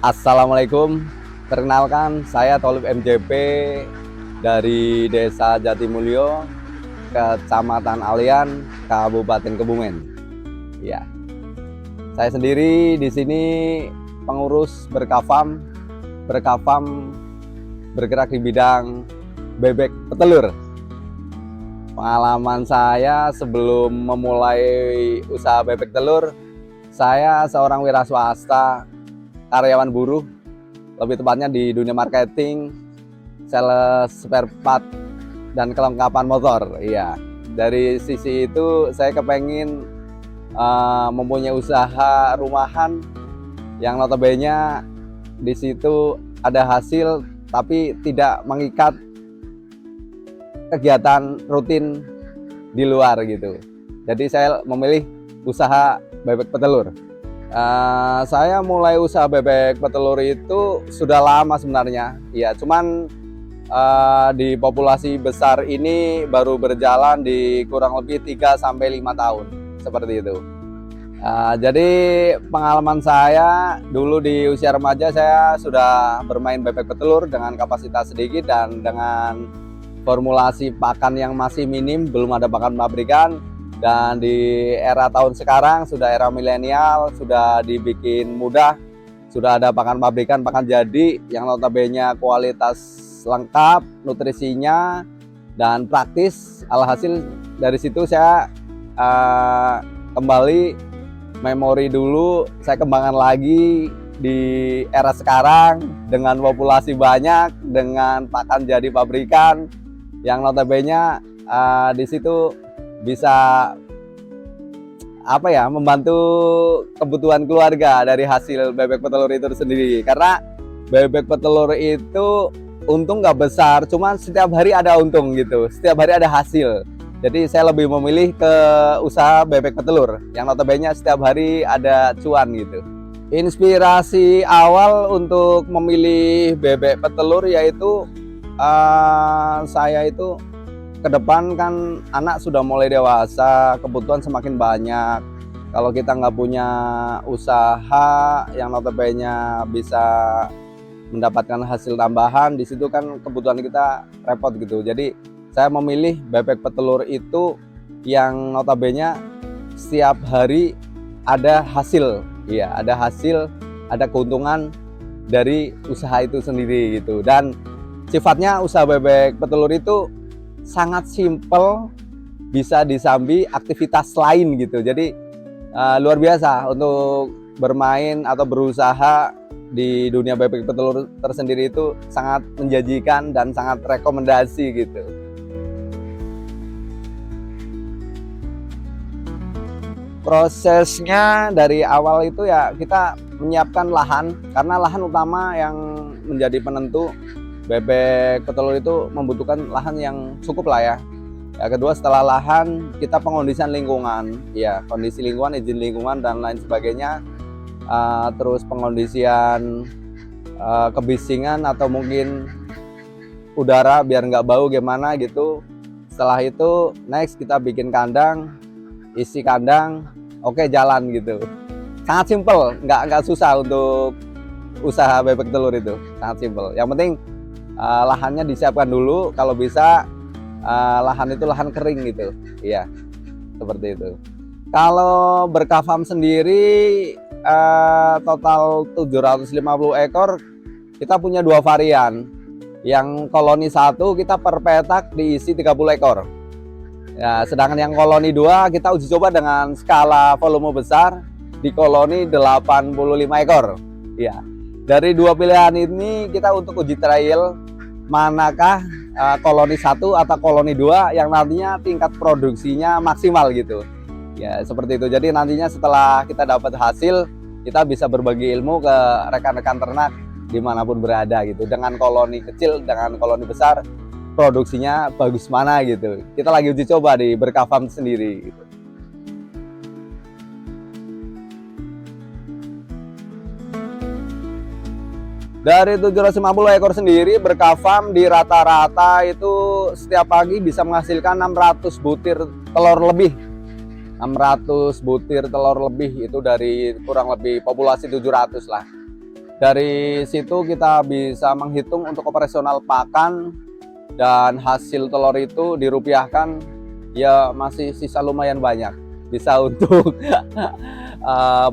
Assalamualaikum, perkenalkan saya Tholib MJP dari Desa Jatimulyo, Kecamatan Alian, Kabupaten Kebumen. Ya, saya sendiri di sini pengurus Berkafam bergerak di bidang bebek petelur. Pengalaman saya sebelum memulai usaha bebek telur, saya seorang wira swasta, karyawan buruh, lebih tepatnya di dunia marketing, sales spare part dan kelengkapan motor. Iya, dari sisi itu saya kepengen mempunyai usaha rumahan yang notabene di situ ada hasil tapi tidak mengikat kegiatan rutin di luar gitu. Jadi saya memilih usaha bebek petelur. Saya mulai usaha bebek petelur itu sudah lama sebenarnya. Ya, cuman di populasi besar ini baru berjalan di kurang lebih 3-5 tahun seperti itu. Jadi pengalaman saya dulu di usia remaja, saya sudah bermain bebek petelur dengan kapasitas sedikit dan dengan formulasi pakan yang masih minim, belum ada pakan pabrikan. Dan di era tahun sekarang sudah era milenial, sudah dibikin mudah, sudah ada pakan pabrikan, pakan jadi yang notabene kualitas lengkap, nutrisinya dan praktis. Alhasil dari situ saya kembali memori dulu, saya kembangkan lagi di era sekarang dengan populasi banyak, dengan pakan jadi pabrikan yang notabene di situ bisa membantu kebutuhan keluarga dari hasil bebek petelur itu sendiri. Karena bebek petelur itu untung nggak besar, cuman setiap hari ada untung gitu, setiap hari ada hasil. Jadi saya lebih memilih ke usaha bebek petelur yang notabene setiap hari ada cuan gitu. Inspirasi awal untuk memilih bebek petelur yaitu saya itu ke depan kan anak sudah mulai dewasa, kebutuhan semakin banyak. Kalau kita nggak punya usaha yang notabene bisa mendapatkan hasil tambahan, di situ kan kebutuhan kita repot gitu. Jadi saya memilih bebek petelur itu yang notabene setiap hari ada hasil. Iya, ada hasil, ada keuntungan dari usaha itu sendiri gitu. Dan sifatnya usaha bebek petelur itu sangat simpel, bisa disambi aktivitas lain gitu. Jadi luar biasa untuk bermain atau berusaha di dunia bebek petelur tersendiri itu sangat menjanjikan dan sangat rekomendasi gitu. Prosesnya dari awal itu ya kita menyiapkan lahan, karena lahan utama yang menjadi penentu bebek petelur itu membutuhkan lahan yang cukup lah ya. Kedua, setelah lahan kita pengondisian lingkungan, ya kondisi lingkungan, izin lingkungan dan lain sebagainya. Terus pengondisian kebisingan atau mungkin udara biar nggak bau gimana gitu. Setelah itu next kita bikin kandang, isi kandang, oke jalan gitu. Sangat simpel, nggak susah untuk usaha bebek telur itu, sangat simpel. Yang penting lahannya disiapkan dulu, kalau bisa lahan itu lahan kering gitu, iya seperti itu. Kalau Berkafam sendiri total 750 ekor, kita punya 2 varian. Yang koloni 1 kita per petak diisi 30 ekor. Ya, sedangkan yang koloni 2 kita uji coba dengan skala volume besar di koloni 85 ekor. Ya, dari 2 pilihan ini kita untuk uji trial manakah koloni 1 atau koloni 2 yang nantinya tingkat produksinya maksimal gitu. Ya, seperti itu. Jadi nantinya setelah kita dapat hasil, kita bisa berbagi ilmu ke rekan-rekan ternak dimanapun berada gitu. Dengan koloni kecil, dengan koloni besar, produksinya bagus mana gitu. Kita lagi uji coba di Berkafam sendiri gitu. Dari 750 ekor sendiri, Berkafam di rata-rata itu setiap pagi bisa menghasilkan 600 butir telur lebih. 600 butir telur lebih itu dari kurang lebih populasi 700 lah. Dari situ kita bisa menghitung untuk operasional pakan, dan hasil telur itu dirupiahkan ya masih sisa lumayan banyak. Bisa untuk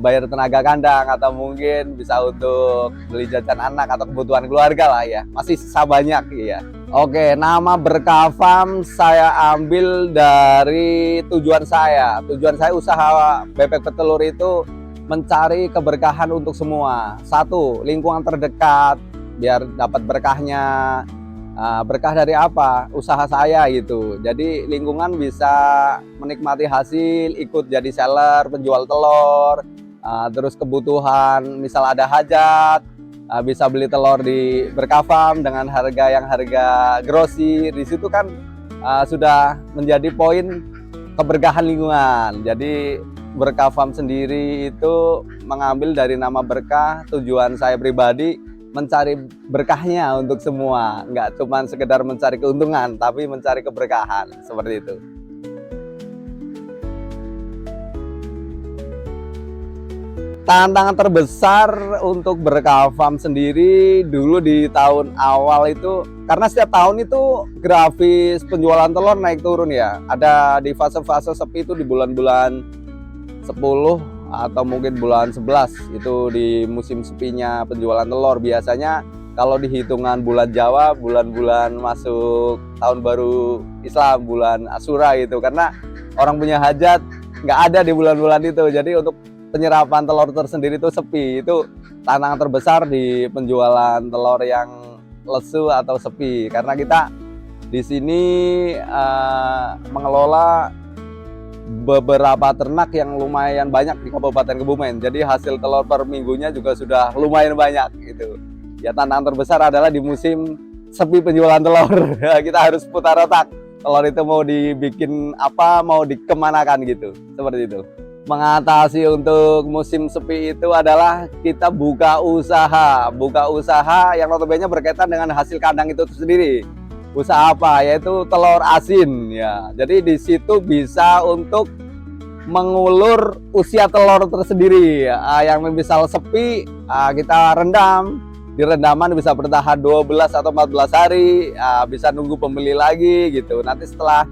bayar tenaga kandang, atau mungkin bisa untuk beli jajan anak atau kebutuhan keluarga lah ya. Masih sisa banyak ya. Oke, nama Berkah Farm saya ambil dari tujuan saya. Tujuan saya usaha bebek petelur itu mencari keberkahan untuk semua. Satu, lingkungan terdekat biar dapat berkahnya. Berkah dari apa? Usaha saya gitu. Jadi lingkungan bisa menikmati hasil, ikut jadi seller, penjual telur, terus kebutuhan, misal ada hajat, bisa beli telur di Berkah Farm dengan harga grosir. Di situ kan sudah menjadi poin keberkahan lingkungan. Jadi Berkah Farm sendiri itu mengambil dari nama berkah. Tujuan saya pribadi mencari berkahnya untuk semua, nggak cuma sekedar mencari keuntungan, tapi mencari keberkahan, seperti itu. Tantangan terbesar untuk Berkah Farm sendiri dulu di tahun awal itu, karena setiap tahun itu grafis penjualan telur naik turun ya. Ada di fase-fase sepi itu di bulan-bulan 10 atau mungkin bulan 11 itu di musim sepinya penjualan telur. Biasanya kalau di hitungan bulan Jawa, bulan-bulan masuk tahun baru Islam, bulan Asyura gitu, karena orang punya hajat nggak ada di bulan-bulan itu. Jadi untuk penyerapan telur tersendiri itu sepi. Itu tantangan terbesar di penjualan telur yang lesu atau sepi, karena kita di sini mengelola beberapa ternak yang lumayan banyak di Kabupaten Kebumen. Jadi hasil telur per minggunya juga sudah lumayan banyak gitu. Ya, tantangan terbesar adalah di musim sepi penjualan telur. Kita harus putar otak. Telur itu mau dibikin apa, mau dikemanakan gitu. Seperti itu. Mengatasi untuk musim sepi itu adalah kita buka usaha. Buka usaha yang notabene berkaitan dengan hasil kandang itu sendiri. Usaha apa? Yaitu telur asin ya. Jadi di situ bisa untuk mengulur usia telur tersendiri. Yang misal sepi, kita rendam. Di rendaman bisa bertahan 12 atau 14 hari, bisa nunggu pembeli lagi gitu. Nanti setelah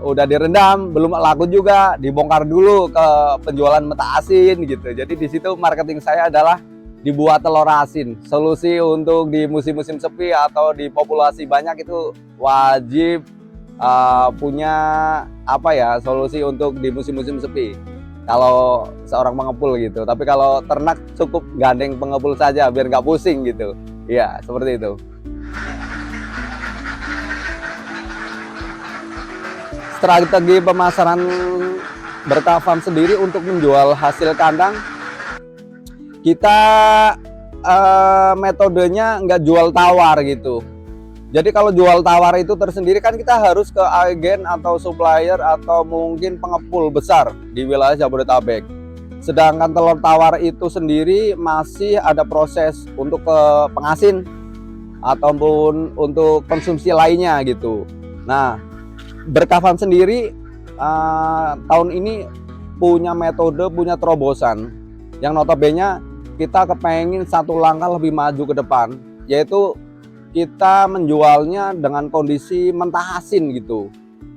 udah direndam belum laku juga, dibongkar dulu ke penjualan meta asin gitu. Jadi di situ marketing saya adalah dibuat telur asin. Solusi untuk di musim-musim sepi atau di populasi banyak itu wajib punya apa ya, solusi untuk di musim-musim sepi. Kalau seorang pengepul gitu. Tapi kalau ternak cukup gandeng pengepul saja biar nggak pusing gitu. Iya, seperti itu. Strategi pemasaran Berkah Farm sendiri untuk menjual hasil kandang, kita metodenya nggak jual tawar gitu. Jadi kalau jual tawar itu tersendiri kan kita harus ke agen atau supplier atau mungkin pengepul besar di wilayah Jabodetabek. Sedangkan telur tawar itu sendiri masih ada proses untuk ke pengasin ataupun untuk konsumsi lainnya gitu. Nah, Berkah Farm sendiri tahun ini punya metode, punya terobosan yang notabene kita kepengen satu langkah lebih maju ke depan, yaitu kita menjualnya dengan kondisi mentah asin gitu,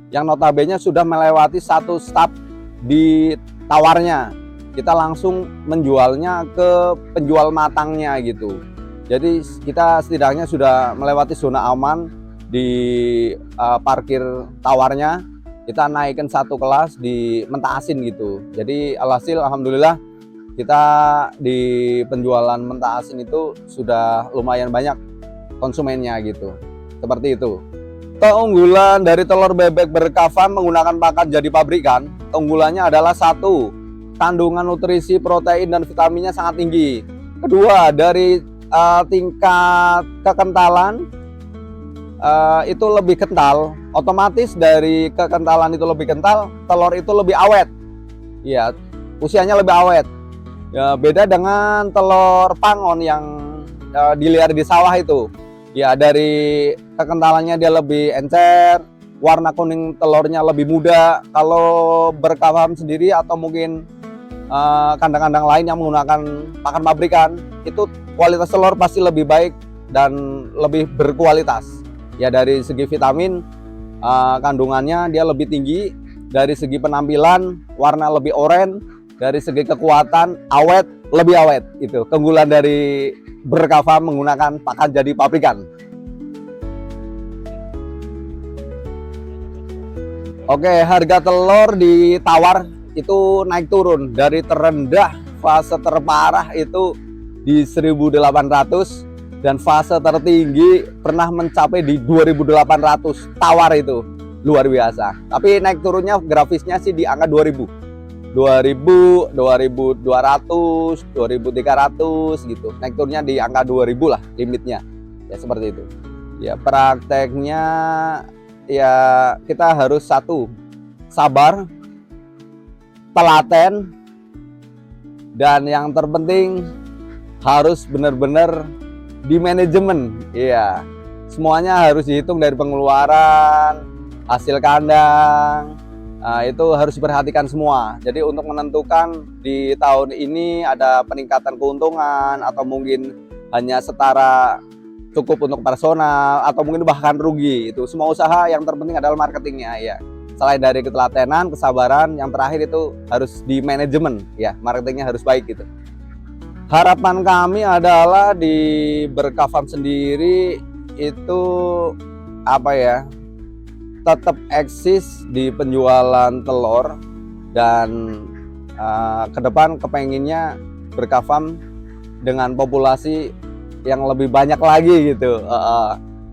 yang notabene sudah melewati satu step di tawarnya. Kita langsung menjualnya ke penjual matangnya gitu. Jadi kita setidaknya sudah melewati zona aman di parkir tawarnya. Kita naikkan satu kelas di mentah asin gitu. Jadi alhasil alhamdulillah kita di penjualan mentah asin itu sudah lumayan banyak konsumennya gitu. Seperti itu. Keunggulan dari telur bebek Berkah Farm menggunakan pakan jadi pabrikan, keunggulannya adalah satu, kandungan nutrisi, protein dan vitaminnya sangat tinggi. Kedua, dari tingkat kekentalan itu lebih kental. Otomatis dari kekentalan itu lebih kental, telur itu lebih awet. Ya, usianya lebih awet. Ya, beda dengan telur pangon yang dilihat di sawah itu. Ya, dari kekentalannya dia lebih encer, warna kuning telurnya lebih muda. Kalau Berkah Farm sendiri atau mungkin kandang-kandang lain yang menggunakan pakan pabrikan, itu kualitas telur pasti lebih baik dan lebih berkualitas. Ya dari segi vitamin, kandungannya dia lebih tinggi, dari segi penampilan warna lebih oranye, dari segi kekuatan awet lebih awet. Itu keunggulan dari Berkah Farm menggunakan pakan jadi pabrikan. Oke, harga telur ditawar itu naik turun dari terendah fase terparah itu di 1.800 dan fase tertinggi pernah mencapai di 2.800. Tawar itu luar biasa. Tapi naik turunnya grafisnya sih di angka 2.000, 2.000, 2.200, 2.300 gitu. Naik turunnya di angka 2.000 lah limitnya. Ya seperti itu. Ya prakteknya ya kita harus satu, sabar, telaten, dan yang terpenting harus benar-benar di manajemen. Iya, semuanya harus dihitung dari pengeluaran, hasil kandang, itu harus diperhatikan semua. Jadi untuk menentukan di tahun ini ada peningkatan keuntungan atau mungkin hanya setara cukup untuk personal atau mungkin bahkan rugi, itu semua usaha yang terpenting adalah marketingnya ya. Selain dari ketelatenan, kesabaran, yang terakhir itu harus di manajemen ya, marketingnya harus baik gitu. Harapan kami adalah di Berkah Farm sendiri itu apa ya, tetap eksis di penjualan telur dan ke depan kepenginnya Berkah Farm dengan populasi yang lebih banyak lagi gitu,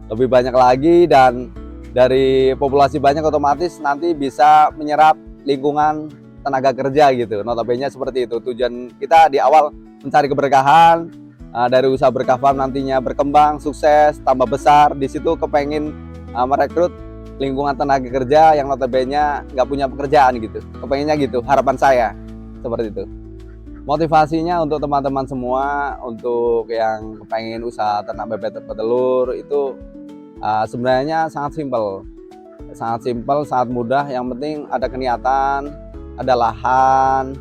lebih banyak lagi, dan dari populasi banyak otomatis nanti bisa menyerap lingkungan tenaga kerja gitu. Notabene seperti itu tujuan kita di awal, mencari keberkahan dari usaha Berkah Farm nantinya berkembang, sukses, tambah besar. Di situ kepengin merekrut lingkungan tenaga kerja yang notabene nggak punya pekerjaan gitu. Kepenginnya gitu, harapan saya seperti itu. Motivasinya untuk teman-teman semua, untuk yang pengen usaha ternak bebek petelur itu sebenarnya sangat simpel, sangat mudah. Yang penting ada keniatan, ada lahan,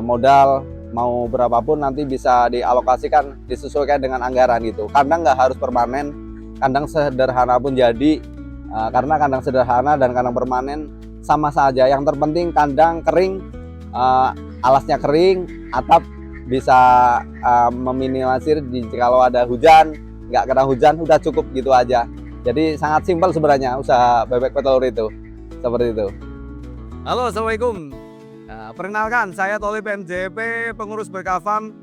modal, mau berapapun nanti bisa dialokasikan, disesuaikan dengan anggaran gitu. Kandang nggak harus permanen, kandang sederhana pun jadi, karena kandang sederhana dan kandang permanen sama saja. Yang terpenting kandang kering, alasnya kering, atap bisa meminimalisir kalau ada hujan, nggak kena hujan, udah cukup gitu aja. Jadi sangat simpel sebenarnya usaha bebek petelur itu, seperti itu. Halo, assalamualaikum. Perkenalkan, saya Tolib MJP, pengurus Berkah Farm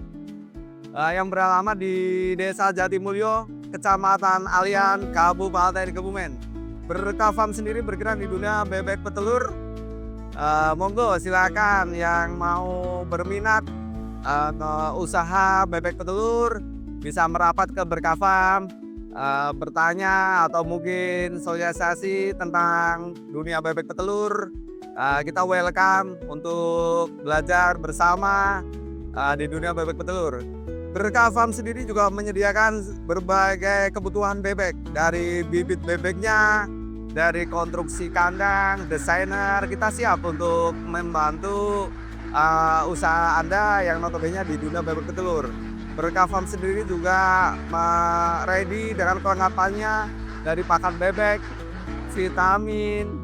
yang beralamat di Desa Jatimulyo, Kecamatan Alian, Kabupaten Kebumen. Berkah Farm sendiri bergerak di dunia bebek petelur. Monggo silakan yang mau berminat usaha bebek petelur bisa merapat ke Berkah Farm, bertanya atau mungkin sosialisasi tentang dunia bebek petelur. Kita welcome untuk belajar bersama di dunia bebek petelur. Berkah Farm sendiri juga menyediakan berbagai kebutuhan bebek, dari bibit bebeknya, dari konstruksi kandang, desainer. Kita siap untuk membantu usaha Anda yang notabene di dunia bebek petelur. Berkah Farm sendiri juga ready dengan perlengkapannya, dari pakan bebek, vitamin,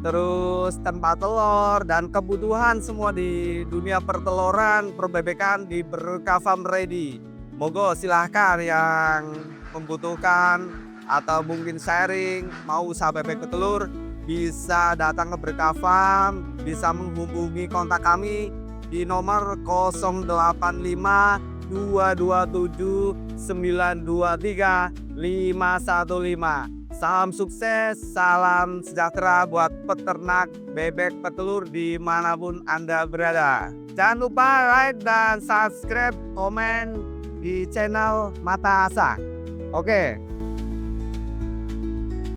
terus tempat telur, dan kebutuhan semua di dunia perteloran, perbebekan di Berkah Farm ready. Monggo silahkan yang membutuhkan atau mungkin sharing mau usaha bebek petelur, bisa datang ke Berkah Farm, bisa menghubungi kontak kami di nomor 085 227 923 515. Salam sukses, salam sejahtera buat peternak bebek petelur dimanapun Anda berada. Jangan lupa like dan subscribe, komen di channel Mata Asa. Oke.